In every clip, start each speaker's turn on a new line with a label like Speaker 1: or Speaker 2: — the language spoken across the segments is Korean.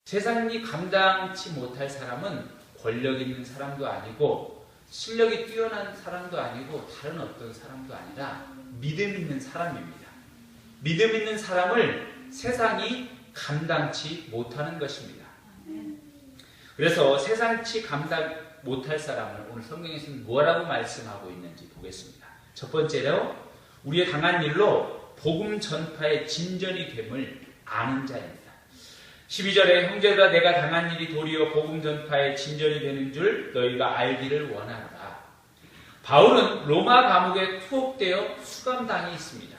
Speaker 1: 세상이 감당치 못할 사람은 권력 있는 사람도 아니고 실력이 뛰어난 사람도 아니고 다른 어떤 사람도 아니라 믿음 있는 사람입니다. 믿음 있는 사람을 세상이 감당치 못하는 것입니다. 그래서 세상치 감당 못할 사람을 오늘 성경에서는 뭐라고 말씀하고 있는지 보겠습니다. 첫 번째로 우리의 당한 일로 복음 전파의 진전이 됨을 아는 자입니다. 12절에 형제들아 내가 당한 일이 도리어 복음 전파의 진전이 되는 줄 너희가 알기를 원하노라. 바울은 로마 감옥에 투옥되어 수감당해 있습니다.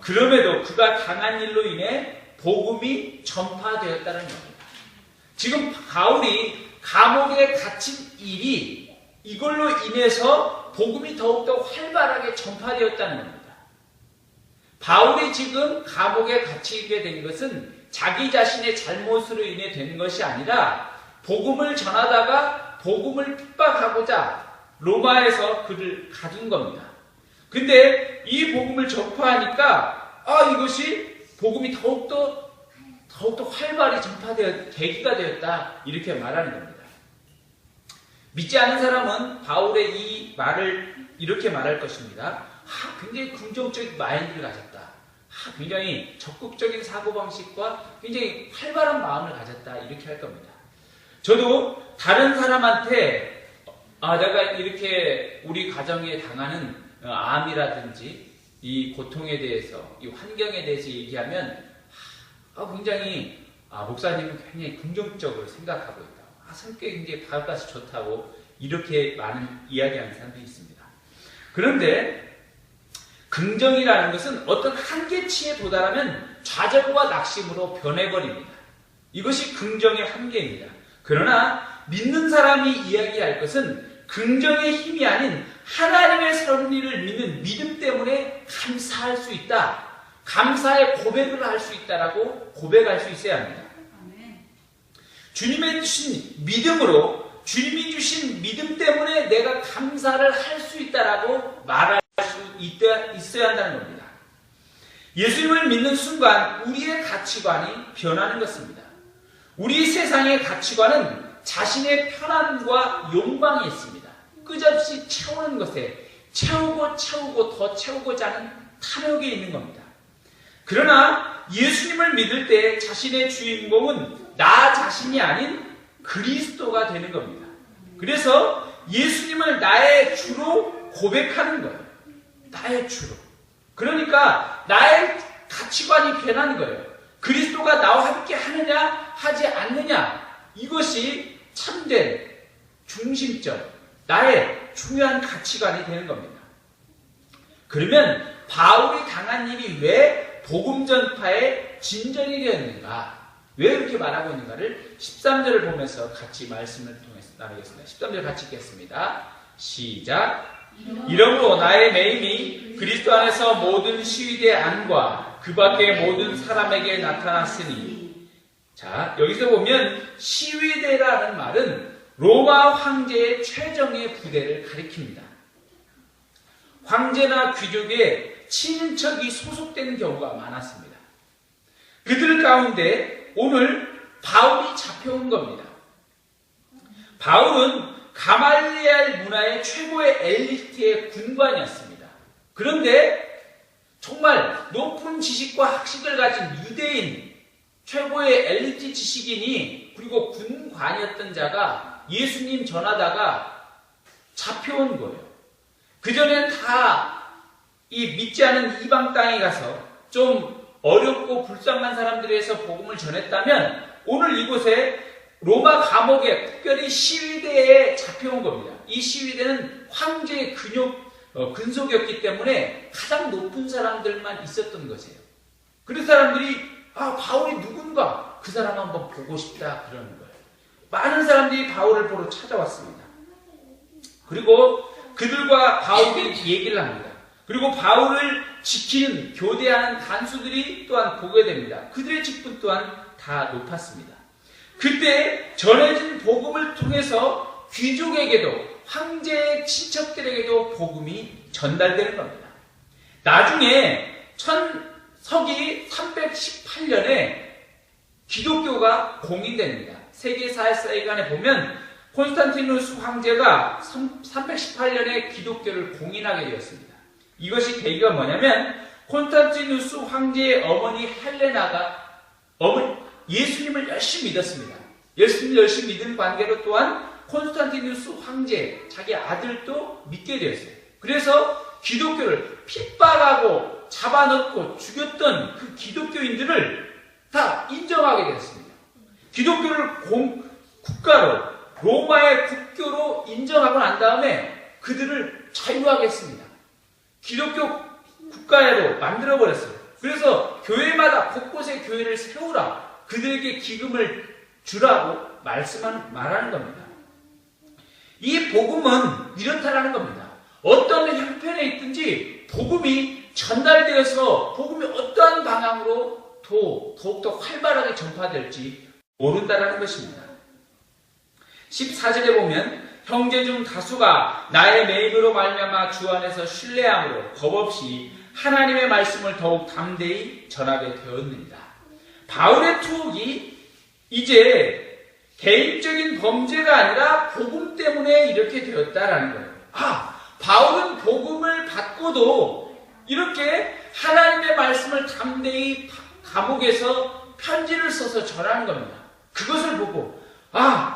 Speaker 1: 그럼에도 그가 당한 일로 인해 복음이 전파되었다는 겁니다. 지금 바울이 감옥에 갇힌 일이 이걸로 인해서 복음이 더욱더 활발하게 전파되었다는 겁니다. 바울이 지금 감옥에 갇히게 된 것은 자기 자신의 잘못으로 인해 된 것이 아니라 복음을 전하다가 복음을 핍박하고자 로마에서 그를 가둔 겁니다. 근데 이 복음을 전파하니까 이것이 복음이 더욱더 활발히 전파되어 계기가 되었다 이렇게 말하는 겁니다. 믿지 않은 사람은 바울의 이 말을 이렇게 말할 것입니다. 굉장히 긍정적인 마인드를 가졌다. 굉장히 적극적인 사고방식과 굉장히 활발한 마음을 가졌다 이렇게 할 겁니다. 저도 다른 사람한테 내가 이렇게 우리 가정에 당하는 암이라든지 이 고통에 대해서 이 환경에 대해서 얘기하면 굉장히 목사님은 굉장히 긍정적으로 생각하고 있다. 성격이 굉장히 바깥이 좋다고 이렇게 많은 이야기하는 사람들이 있습니다. 그런데 긍정이라는 것은 어떤 한계치에 도달하면 좌절과 낙심으로 변해버립니다. 이것이 긍정의 한계입니다. 그러나 믿는 사람이 이야기할 것은 긍정의 힘이 아닌 하나님의 섭리를 믿는 믿음 때문에 감사할 수 있다. 감사의 고백을 할 수 있다라고 고백할 수 있어야 합니다. 주님의 주신 믿음으로 주님이 주신 믿음 때문에 내가 감사를 할 수 있다라고 말할 수 있어야 한다는 겁니다. 예수님을 믿는 순간 우리의 가치관이 변하는 것입니다. 우리 세상의 가치관은 자신의 편안과 욕망이 있습니다. 끝없이 채우는 것에 채우고 더 채우고자 하는 탐욕이 있는 겁니다. 그러나 예수님을 믿을 때 자신의 주인공은 나 자신이 아닌 그리스도가 되는 겁니다. 그래서 예수님을 나의 주로 고백하는 거예요. 나의 주로. 그러니까 나의 가치관이 변하는 거예요. 그리스도가 나와 함께 하느냐 하지 않느냐 이것이 참된 중심점, 나의 중요한 가치관이 되는 겁니다. 그러면 바울이 당한 일이 왜 복음 전파의 진전이 되었는가? 왜 이렇게 말하고 있는가를 13절을 보면서 같이 말씀을 통해서 나누겠습니다. 13절 같이 읽겠습니다. 시작. 이러므로 나의 매임이 그리스도 안에서 모든 시위대 안과 그 밖의 모든 사람에게 나타났으니. 자, 여기서 보면 시위대라는 말은 로마 황제의 최정예 부대를 가리킵니다. 황제나 귀족의 친인척이 소속된 경우가 많았습니다. 그들 가운데 오늘 바울이 잡혀온 겁니다. 바울은 가말리엘 문화의 최고의 엘리트의 군관이었습니다. 그런데 정말 높은 지식과 학식을 가진 유대인, 최고의 엘리트 지식인이 그리고 군관이었던 자가 예수님 전하다가 잡혀온 거예요. 그전엔 다 이 믿지 않은 이방 땅에 가서 좀 어렵고 불쌍한 들에서 복음을 전했다면 오늘 이곳에 로마 감옥에 특별히 시위대에 잡혀온 겁니다. 이 시위대는 황제의 근속이었기 때문에 가장 높은 사람들만 있었던 것이에요. 그런 사람들이 바울이 누군가 그 사람 한번 보고 싶다 그러는 거예요. 많은 사람들이 바울을 보러 찾아왔습니다. 그리고 그들과 바울이 얘기를 합니다. 그리고 바울을 지키는 교대하는 간수들이 또한 보게 됩니다. 그들의 직분 또한 다 높았습니다. 그때 전해진 복음을 통해서 귀족에게도 황제의 친척들에게도 복음이 전달되는 겁니다. 나중에 서기 318년에 기독교가 공인됩니다. 세계 사회사관에 보면 콘스탄티누스 황제가 318년에 기독교를 공인하게 되었습니다. 이것이 계기가 뭐냐면 콘스탄티누스 황제의 어머니 헬레나가 예수님을 열심히 믿었습니다. 열심히 믿은 관계로 또한 콘스탄티누스 황제, 자기 아들도 믿게 되었어요. 그래서 기독교를 핍박하고 잡아넣고 죽였던 그 기독교인들을 다 인정하게 되었습니다. 기독교를 국가로, 로마의 국교로 인정하고 난 다음에 그들을 자유하게 했습니다. 기독교 국가로 만들어버렸어요. 그래서 교회마다 곳곳에 교회를 세우라, 그들에게 기금을 주라고 말하는 겁니다. 이 복음은 이렇다라는 겁니다. 어떤 형편에 있든지 복음이 전달되어서 복음이 어떠한 방향으로 더욱더 활발하게 전파될지 모른다라는 것입니다. 14절에 보면 형제 중 다수가 나의 매임으로 말미암아 주 안에서 신뢰함으로 겁없이 하나님의 말씀을 더욱 담대히 전하게 되었느니라. 바울의 투옥이 이제 개인적인 범죄가 아니라 복음 때문에 이렇게 되었다라는 거예요. 바울은 복음을 받고도 이렇게 하나님의 말씀을 담대히 감옥에서 편지를 써서 전하는 겁니다. 그것을 보고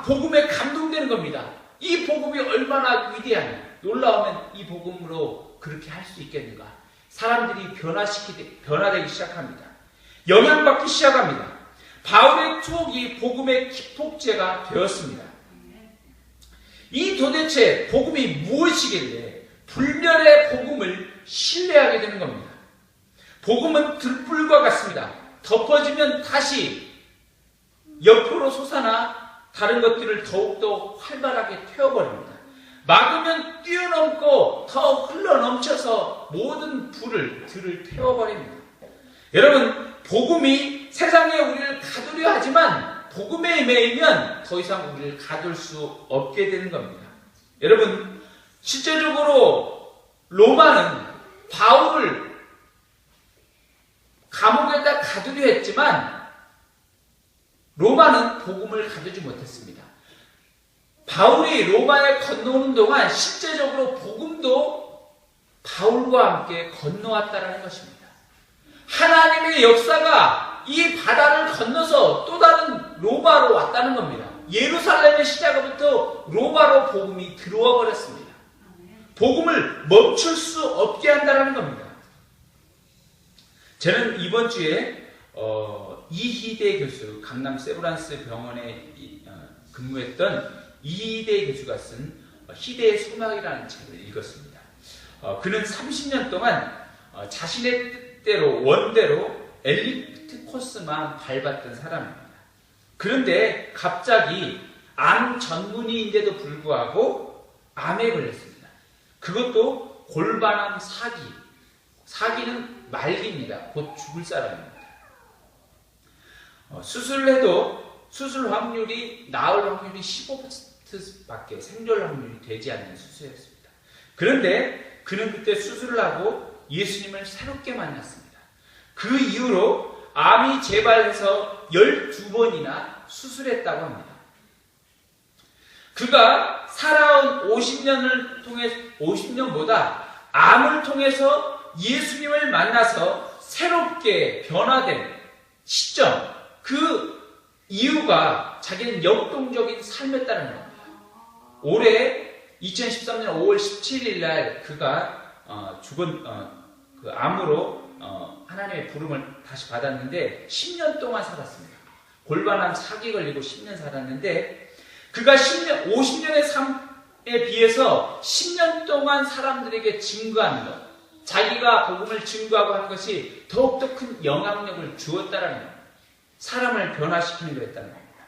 Speaker 1: 복음에 감동되는 겁니다. 이 복음이 얼마나 위대하냐, 놀라우면 이 복음으로 그렇게 할 수 있겠는가. 사람들이 변화되기 시작합니다. 영향받기 시작합니다. 바울의 투옥이 복음의 기폭제가 되었습니다. 이 도대체 복음이 무엇이길래 불멸의 복음을 신뢰하게 되는 겁니다. 복음은 들불과 같습니다. 덮어지면 다시 옆으로 솟아나 다른 것들을 더욱더 활발하게 태워버립니다. 막으면 뛰어넘고 더 흘러넘쳐서 모든 들을 태워버립니다. 여러분, 복음이 세상에 우리를 가두려 하지만 복음에 매이면 더 이상 우리를 가둘 수 없게 되는 겁니다. 여러분, 실제적으로 로마는 바울을 감옥에다 가두려 했지만 로마는 복음을 가두지 못했습니다. 바울이 로마에 건너오는 동안 실제적으로 복음도 바울과 함께 건너왔다는 것입니다. 하나님의 역사가 이 바다를 건너서 또 다른 로마로 왔다는 겁니다. 예루살렘의 시작부터 로마로 복음이 들어와 버렸습니다. 복음을 멈출 수 없게 한다는 겁니다. 저는 이번 주에 이희대 교수, 강남 세브란스 병원에 근무했던 이희대 교수가 쓴 희대의 소망이라는 책을 읽었습니다. 그는 30년 동안 자신의 뜻대로 원대로 엘리트 코스만 밟았던 사람입니다. 그런데 갑자기 암 전문의인데도 불구하고 암에 걸렸습니다. 그것도 골반암 사기. 사기는 말기입니다. 곧 죽을 사람입니다. 수술을 해도 수술 확률이, 나을 확률이 15%밖에 생존 확률이 되지 않는 수술이었습니다. 그런데 그는 그때 수술을 하고 예수님을 새롭게 만났습니다. 그 이후로 암이 재발해서 12번이나 수술했다고 합니다. 그가 살아온 50년보다 암을 통해서 예수님을 만나서 새롭게 변화된 시점, 그 이유가 자기는 역동적인 삶이었다는 겁니다. 올해 2013년 5월 17일 날 그가 죽은 그 암으로 하나님의 부름을 다시 받았는데 10년 동안 살았습니다. 골반암 사기 걸리고 10년 살았는데 그가 50년의 삶에 비해서 10년 동안 사람들에게 증거하는 것, 자기가 복음을 증거하고 하는 것이 더욱더 큰 영향력을 주었다는 겁니다. 사람을 변화시키는 거였다는 겁니다.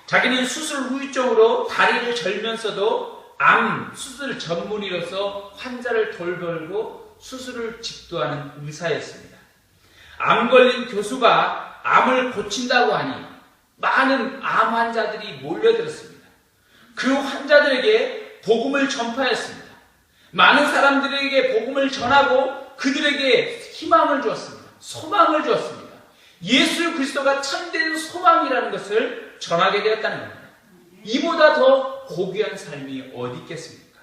Speaker 1: 자기는 수술 후유증으로 다리를 절면서도 암 수술 전문의로서 환자를 돌보고 수술을 집도하는 의사였습니다. 암 걸린 교수가 암을 고친다고 하니 많은 암 환자들이 몰려들었습니다. 그 환자들에게 복음을 전파했습니다. 많은 사람들에게 복음을 전하고 그들에게 희망을 주었습니다. 소망을 주었습니다. 예수 그리스도가 참된 소망이라는 것을 전하게 되었다는 겁니다. 이보다 더 고귀한 삶이 어디 있겠습니까?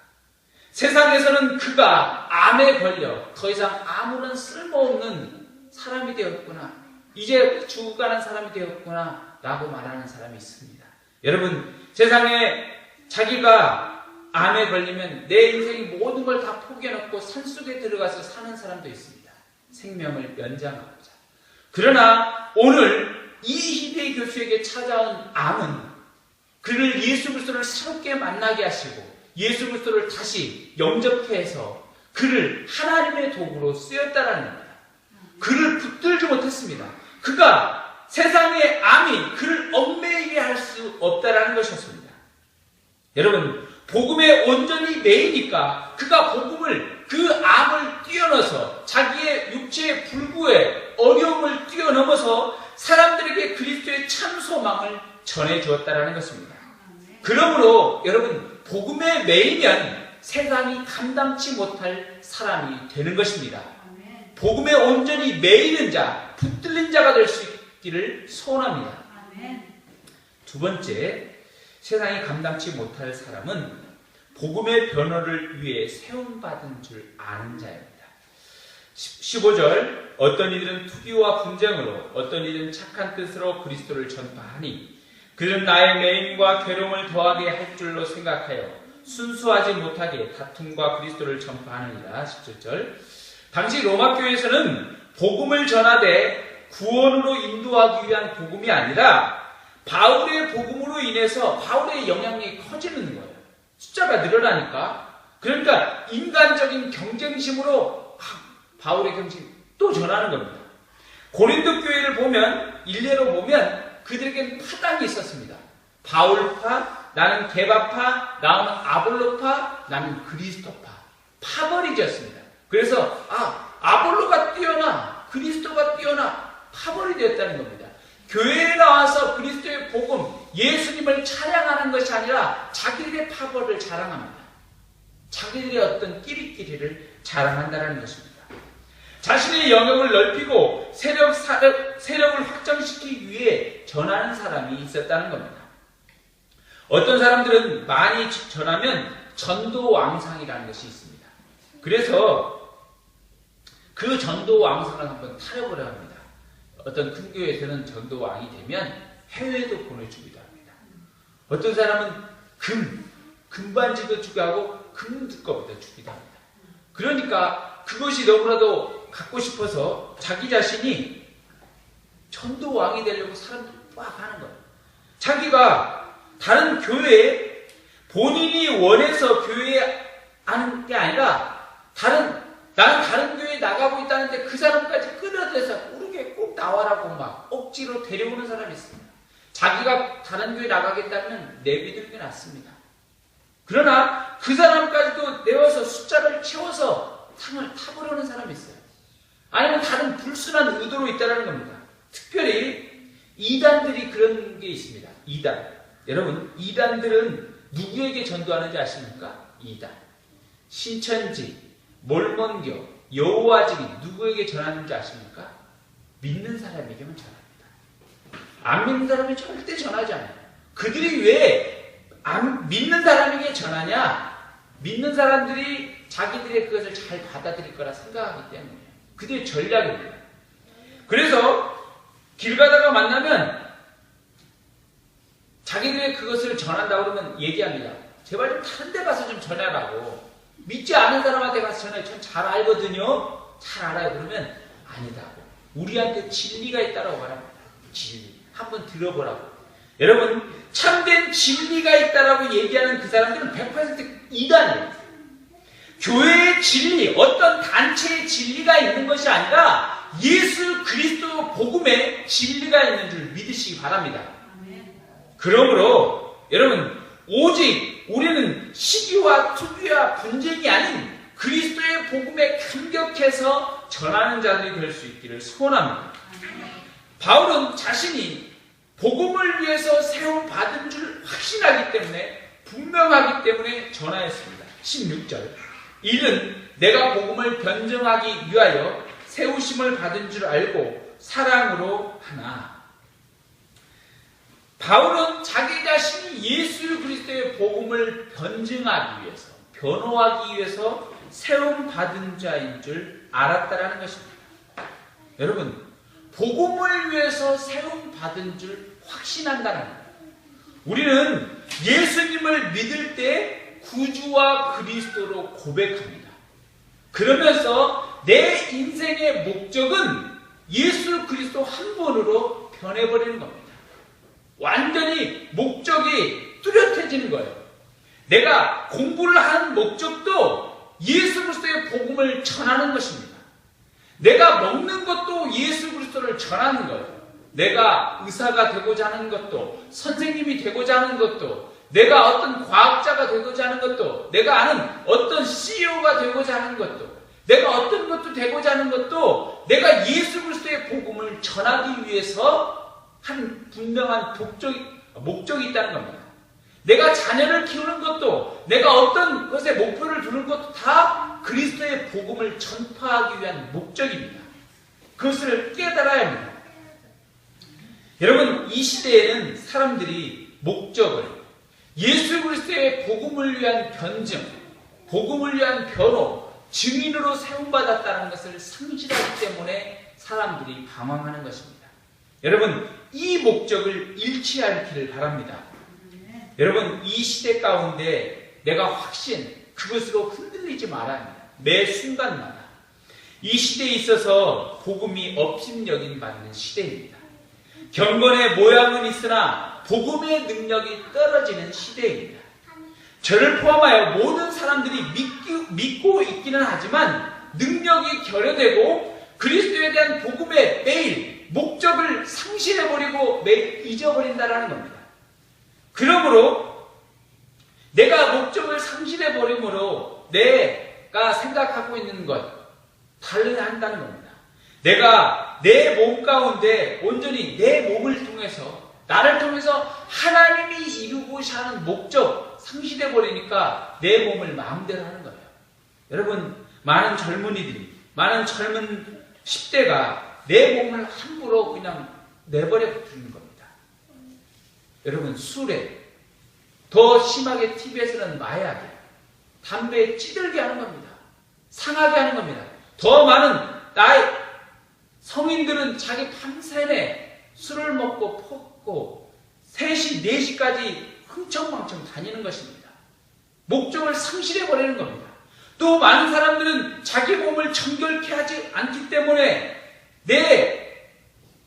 Speaker 1: 세상에서는 그가 암에 걸려 더 이상 아무런 쓸모없는 사람이 되었구나, 이제 죽어가는 사람이 되었구나 라고 말하는 사람이 있습니다. 여러분, 세상에 자기가 암에 걸리면 내 인생의 모든 걸 다 포기해놓고 산속에 들어가서 사는 사람도 있습니다. 생명을 연장하고자. 그러나 오늘 이희대 교수에게 찾아온 암은 그를 예수 그리스도를 새롭게 만나게 하시고 예수 그리스도를 다시 영접케 해서 그를 하나님의 도구로 쓰였다라는 겁니다. 그를 붙들지 못했습니다. 그가 세상의 암이 그를 얽매이게 할 수 없다라는 것이었습니다. 여러분, 복음에 온전히 매이니까 그가 복음을, 그 암을 뛰어넘어서 자기의 육체의 불구에 어려움을 뛰어넘어서 사람들에게 그리스도의 참 소망을 전해주었다라는 것입니다. 그러므로 여러분, 복음에 매이면 세상이 감당치 못할 사람이 되는 것입니다. 복음에 온전히 매이는 자, 붙들린 자가 될 수 있기를 소원합니다. 두 번째, 세상이 감당치 못할 사람은 복음의 변호를 위해 세움받은 줄 아는 자입니다. 15절, 어떤 이들은 투기와 분쟁으로, 어떤 이들은 착한 뜻으로 그리스도를 전파하니 그들은 나의 매임과 괴로움을 더하게 할 줄로 생각하여 순수하지 못하게 다툼과 그리스도를 전파하느니라. 17절, 당시 로마 교회에서는 복음을 전하되 구원으로 인도하기 위한 복음이 아니라 바울의 복음으로 인해서 바울의 영향력이 커지는 거예요. 숫자가 늘어나니까. 그러니까 인간적인 경쟁심으로 바울의 경쟁 또 전하는 겁니다. 고린도 교회를 보면, 일례로 보면 그들에겐 파당이 있었습니다. 바울파, 나는 게바파, 나는 아볼로파, 나는 그리스도파. 파벌이졌습니다. 그래서 아볼로가 뛰어나, 그리스도가 뛰어나, 파벌이 되었다는 겁니다. 교회에 나와서 그리스도의 복음, 예수님을 찬양하는 것이 아니라 자기들의 파벌을 자랑합니다. 자기들의 어떤 끼리끼리를 자랑한다는 것입니다. 자신의 영역을 넓히고 세력을 확장시키기 위해 전하는 사람이 있었다는 겁니다. 어떤 사람들은 많이 전하면 전도왕상이라는 것이 있습니다. 그래서 그 전도왕상을 한번 타려보려 합니다. 어떤 큰 교회에서는 전도왕이 되면 해외도 보내주기도 합니다. 어떤 사람은 금반지도 주게 하고 금두꺼비도 주기도 합니다. 그러니까 그것이 너무나도 갖고 싶어서 자기 자신이 전도왕이 되려고 사람들 막 하는 거예요. 자기가 다른 교회에 본인이 원해서 교회에 하는 게 아니라 나는 다른 교회에 나가고 있다는데 그 사람까지 끌어들여서 우리게 꼭 나와라고 막 억지로 데려오는 사람이 있습니다. 자기가 다른 교회 나가겠다면 내비두는 게 낫습니다. 그러나 그 사람까지도 내어서 숫자를 채워서 상을 타보려는 사람이 있어요. 아니면 다른 불순한 의도로 있다는 겁니다. 특별히 이단들이 그런 게 있습니다. 이단. 여러분, 이단들은 누구에게 전도하는지 아십니까? 이단. 신천지, 몰몬교, 여호와 증인 누구에게 전하는지 아십니까? 믿는 사람에게만 전합니다. 안 믿는 사람이 절대 전하지 않아요. 그들이 왜 믿는 사람에게 전하냐? 믿는 사람들이 자기들의 그것을 잘 받아들일 거라 생각하기 때문이에요. 그들의 전략입니다. 그래서 길 가다가 만나면 자기들의 그것을 전한다고 그러면 얘기합니다. 제발 좀 다른 데 가서 좀 전하라고. 믿지 않은 사람한테 가서 전해. 전 잘 알거든요. 잘 알아요. 그러면 아니다고. 우리한테 진리가 있다라고 말합니다. 진리. 한번 들어보라고. 여러분, 참된 진리가 있다라고 얘기하는 그 사람들은 100% 이단이에요. 교회의 진리, 어떤 단체의 진리가 있는 것이 아니라 예수 그리스도 복음에 진리가 있는 줄 믿으시기 바랍니다. 그러므로 여러분, 오직 우리는 시기와 투기와 분쟁이 아닌 그리스도의 복음에 감격해서 전하는 자들이 될 수 있기를 소원합니다. 바울은 자신이 복음을 위해서 세움받은 줄 확신하기 때문에, 분명하기 때문에 전하였습니다. 16절, 이는 내가 복음을 변증하기 위하여 세우심을 받은 줄 알고 사랑으로 하나. 바울은 자기 자신이 예수 그리스도의 복음을 변증하기 위해서, 변호하기 위해서 세움 받은 자인 줄 알았다라는 것입니다. 여러분, 복음을 위해서 세움 받은 줄 확신한다는 거예요. 우리는 예수님을 믿을 때 구주와 그리스도로 고백합니다. 그러면서 내 인생의 목적은 예수 그리스도 한 분으로 변해버리는 겁니다. 완전히 목적이 뚜렷해지는 거예요. 내가 공부를 하는 목적도 예수 그리스도의 복음을 전하는 것입니다. 내가 먹는 것도 예수 그리스도를 전하는 거예요. 내가 의사가 되고자 하는 것도, 선생님이 되고자 하는 것도, 내가 어떤 과학자가 되고자 하는 것도, 내가 아는 어떤 CEO가 되고자 하는 것도, 내가 어떤 것도 되고자 하는 것도 내가 예수 그리스도의 복음을 전하기 위해서 한 분명한 목적이 있다는 겁니다. 내가 자녀를 키우는 것도, 내가 어떤 것에 목표를 두는 것도 다 그리스도의 복음을 전파하기 위한 목적입니다. 그것을 깨달아야 합니다. 여러분, 이 시대에는 사람들이 목적을 예수 그리스도의 복음을 위한 변증, 복음을 위한 변호, 증인으로 세움받았다는 것을 상실하기 때문에 사람들이 방황하는 것입니다. 여러분, 이 목적을 잃지 않기를 바랍니다. 여러분, 이 시대 가운데 내가 확신, 그것으로 흔들리지 말아야 합니다. 매 순간마다. 이 시대에 있어서 복음이 업신여김 받는 시대입니다. 경건의 모양은 있으나 복음의 능력이 떨어지는 시대입니다. 저를 포함하여 모든 사람들이 믿고 있기는 하지만 능력이 결여되고 그리스도에 대한 복음의 매일 목적을 상실해버리고 매일 잊어버린다는 겁니다. 그러므로 내가 목적을 상실해버림으로 내가 생각하고 있는 것 달라야 한다는 겁니다. 내가 내 몸 가운데 온전히 내 몸을 통해서, 나를 통해서 하나님이 이루고자 하는 목적 상실해버리니까 내 몸을 마음대로 하는 거예요. 여러분, 많은 젊은이들이, 많은 젊은 10대가 내 몸을 함부로 그냥 내버려 두는 겁니다. 여러분, 술에, 더 심하게 TV에서는 마약에, 담배에 찌들게 하는 겁니다. 상하게 하는 겁니다. 더 많은 나의 성인들은 자기 밤새내 술을 먹고 퍼고 3시, 4시까지 흥청망청 다니는 것입니다. 목적을 상실해버리는 겁니다. 또 많은 사람들은 자기 몸을 정결케 하지 않기 때문에 내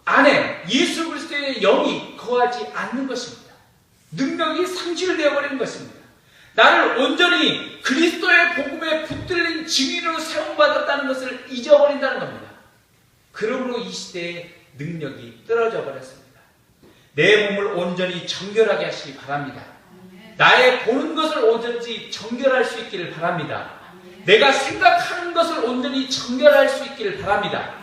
Speaker 1: 안에 예수 그리스도의 영이 거하지 않는 것입니다. 능력이 상실되어 버리는 것입니다. 나를 온전히 그리스도의 복음에 붙들린 증인으로 세움받았다는 것을 잊어버린다는 겁니다. 그러므로 이 시대에 능력이 떨어져 버렸습니다. 내 몸을 온전히 정결하게 하시기 바랍니다. 나의 보는 것을 온전히 정결할 수 있기를 바랍니다. 내가 생각하는 것을 온전히 정결할 수 있기를 바랍니다.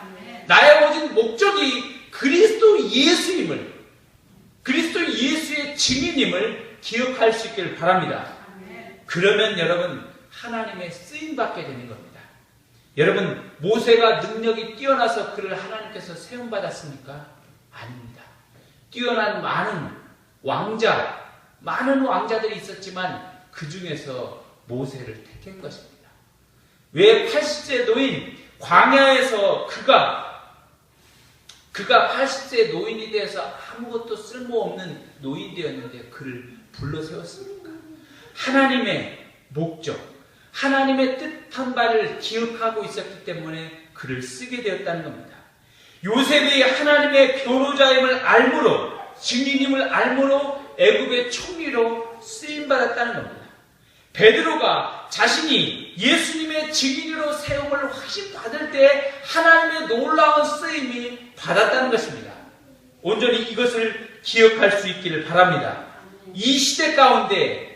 Speaker 1: 나의 오직 목적이 그리스도 예수님을, 그리스도 예수의 증인임을 기억할 수 있기를 바랍니다. 그러면 여러분, 하나님의 쓰임받게 되는 겁니다. 여러분, 모세가 능력이 뛰어나서 그를 하나님께서 세움받았습니까? 아닙니다. 뛰어난 많은 왕자들이 있었지만 그 중에서 모세를 택한 것입니다. 왜 80세 노인, 광야에서 그가 80세 노인이 되어서 아무것도 쓸모없는 노인이 되었는데 그를 불러 세웠습니까? 하나님의 목적, 하나님의 뜻한 바를 기억하고 있었기 때문에 그를 쓰게 되었다는 겁니다. 요셉이 하나님의 변호자임을 알므로, 증인임을 알므로 애굽의 총리로 쓰임받았다는 겁니다. 베드로가 자신이 예수님의 증인으로 세움을 확신받을 때 하나님의 놀라운 쓰임이 받았다는 것입니다. 온전히 이것을 기억할 수 있기를 바랍니다. 이 시대 가운데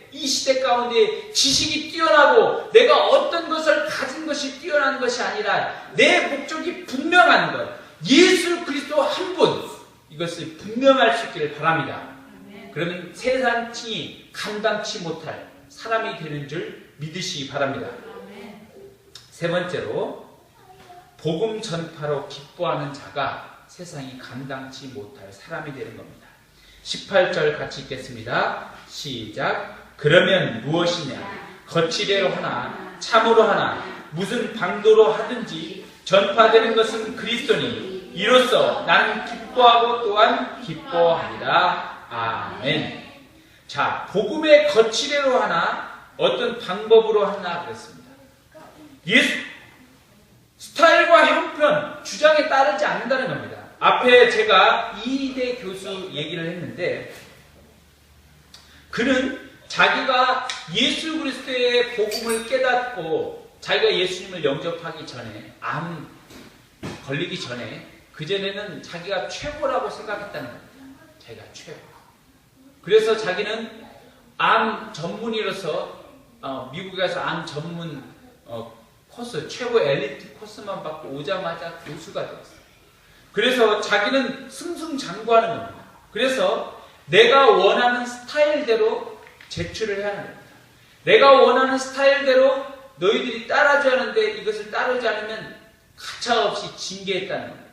Speaker 1: 지식이 뛰어나고 내가 어떤 것을 가진 것이 뛰어난 것이 아니라 내 목적이 분명한 것, 예수 그리스도 한 분, 이것을 분명할 수 있기를 바랍니다. 그러면 세상층이 감당치 못할 사람이 되는 줄 믿으시기 바랍니다. 세 번째로, 복음 전파로 기뻐하는 자가 세상이 감당치 못할 사람이 되는 겁니다. 18절 같이 읽겠습니다. 시작. 그러면 무엇이냐? 거칠애로 하나 참으로 하나 무슨 방도로 하든지 전파되는 것은 그리스도니 이로써 나는 기뻐하고 또한 기뻐하리라. 아멘. 자, 복음의 거칠애로 하나 어떤 방법으로 하나 그랬습니다. 예수 스타일과 형편, 주장에 따르지 않는다는 겁니다. 앞에 제가 이대 교수 얘기를 했는데 그는 자기가 예수 그리스도의 복음을 깨닫고 자기가 예수님을 영접하기 전에 암 걸리기 전에 그전에는 자기가 최고라고 생각했다는 겁니다. 자기가 최고. 그래서 자기는 암 전문의로서 미국에 가서 암 전문 코스, 최고 엘리트 코스만 받고 오자마자 교수가 되었어요. 그래서 자기는 승승장구하는 겁니다. 그래서 내가 원하는 스타일대로 제출을 해야 하는 겁니다. 내가 원하는 스타일대로 너희들이 따라줘야 하는데 이것을 따르지 않으면 가차없이 징계했다는 겁니다.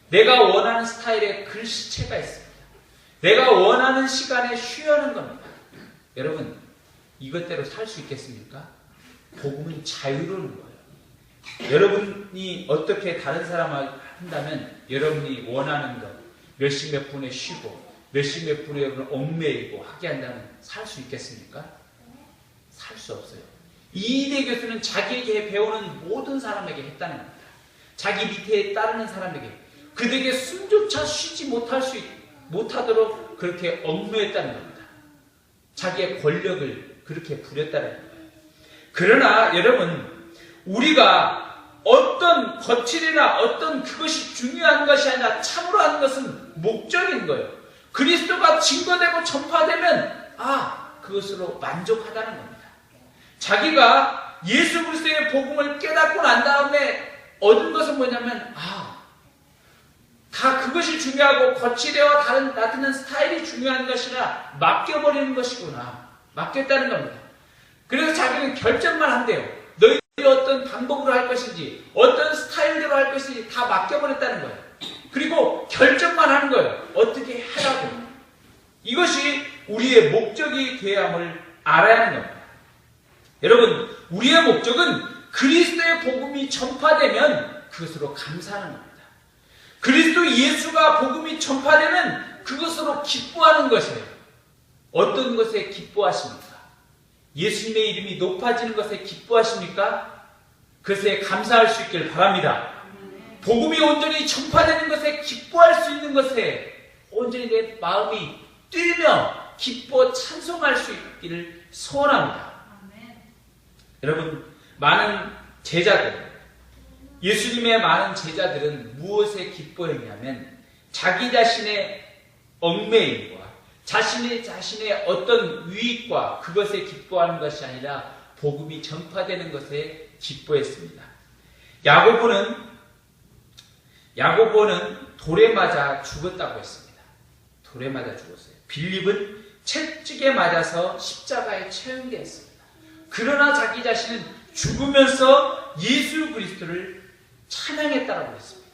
Speaker 1: 내가 원하는 스타일의 글씨체가 있습니다. 내가 원하는 시간에 쉬어하는 겁니다. 여러분, 이것대로 살 수 있겠습니까? 복음은 자유로운 거예요. 여러분이 어떻게 다른 사람을 한다면 여러분이 원하는 것 몇십 분에 쉬고 몇십 분에 여러분 얽매이고 하게 한다면 살 수 있겠습니까? 살 수 없어요. 이대 교수는 자기에게 배우는 모든 사람에게 했다는 겁니다. 자기 밑에 따르는 사람에게 그들에게 숨조차 쉬지 못하도록 그렇게 얽매였다는 겁니다. 자기의 권력을 그렇게 부렸다는 겁니다. 그러나 여러분 우리가 어떤 거칠이나 어떤 그것이 중요한 것이 아니라 참으로 하는 것은 목적인 거예요. 그리스도가 증거되고 전파되면 그것으로 만족하다는 겁니다. 자기가 예수 그리스도의 복음을 깨닫고 난 다음에 얻은 것은 뭐냐면 다 그것이 중요하고 거칠애와 다른 나타나는 스타일이 중요한 것이라 맡겨버리는 것이구나. 맡겼다는 겁니다. 그래서 자기는 결정만 한대요. 너희들이 어떤 방법으로 할 것인지 어떤 스타일대로 할 것인지 다 맡겨버렸다는 거예요. 그리고 결정만 하는 거예요. 어떻게 하라고. 이것이 우리의 목적이 되어야 함을 알아야 하는 겁니다. 여러분, 우리의 목적은 그리스도의 복음이 전파되면 그것으로 감사하는 겁니다. 그리스도 예수가 복음이 전파되면 그것으로 기뻐하는 것이에요. 어떤 것에 기뻐하십니까? 예수님의 이름이 높아지는 것에 기뻐하십니까? 그것에 감사할 수 있길 바랍니다. 복음이 온전히 전파되는 것에 기뻐할 수 있는 것에 온전히 내 마음이 뛰며 기뻐 찬송할 수 있기를 소원합니다. 여러분, 많은 제자들, 예수님의 많은 제자들은 무엇에 기뻐했냐면 자기 자신의 얽매임과 자신의 어떤 유익과 그것에 기뻐하는 것이 아니라 복음이 전파되는 것에 기뻐했습니다. 야고보는 돌에 맞아 죽었다고 했습니다. 돌에 맞아 죽었어요. 빌립은 채찍에 맞아서 십자가에 처형되었습니다. 그러나 자기 자신은 죽으면서 예수 그리스도를 찬양했다고 했습니다.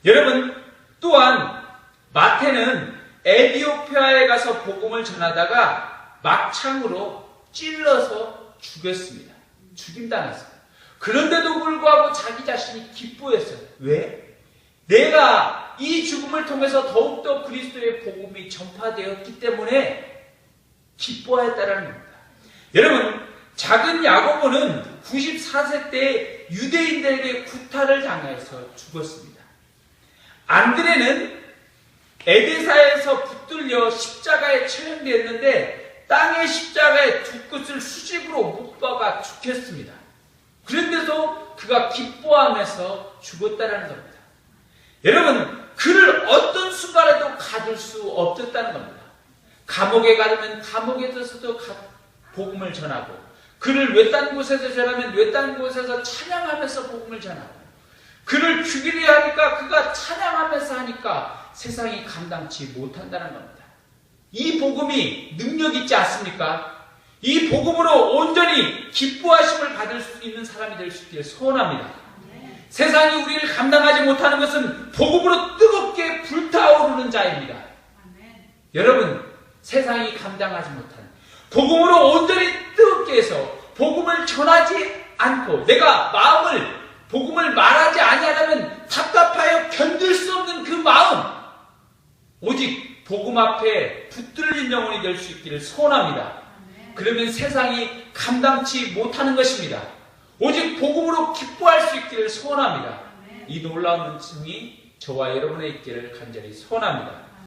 Speaker 1: 여러분, 또한 마태는 에티오피아에 가서 복음을 전하다가 막창으로 찔러서 죽였습니다. 죽임당했습니다. 그런데도 불구하고 자기 자신이 기뻐했어요. 왜? 내가 이 죽음을 통해서 더욱더 그리스도의 복음이 전파되었기 때문에 기뻐했다는 겁니다. 여러분, 작은 야고보는 94세 때 유대인들에게 구타를 당해서 죽었습니다. 안드레는 에데사에서 붙들려 십자가에 처형되었는데 땅의 십자가에 두 끝을 수직으로 못 박아 죽였습니다. 그런데도 그가 기뻐하면서 죽었다는 겁니다. 여러분, 그를 어떤 순간에도 가둘 수 없었다는 겁니다. 감옥에 가면 감옥에서도 복음을 전하고, 그를 외딴 곳에서 전하면 외딴 곳에서 찬양하면서 복음을 전하고, 그를 죽이려 하니까 그가 찬양하면서 하니까 세상이 감당치 못한다는 겁니다. 이 복음이 능력 있지 않습니까? 이 복음으로 온전히 기뻐하심을 받을 수 있는 사람이 될 수 있기를 소원합니다. 세상이 우리를 감당하지 못하는 것은 복음으로 뜨겁게 불타오르는 자입니다.
Speaker 2: 아멘.
Speaker 1: 여러분, 세상이 감당하지 못하는 복음으로 온전히 뜨겁게 해서 복음을 전하지 않고 내가 마음을 복음을 말하지 아니하면 답답하여 견딜 수 없는 그 마음, 오직 복음 앞에 붙들린 영혼이 될 수 있기를 소원합니다. 그러면 세상이 감당치 못하는 것입니다. 오직 복음으로 기뻐할 수 있기를 소원합니다. 이 놀라운 은총이 저와 여러분의 있기를 간절히 소원합니다.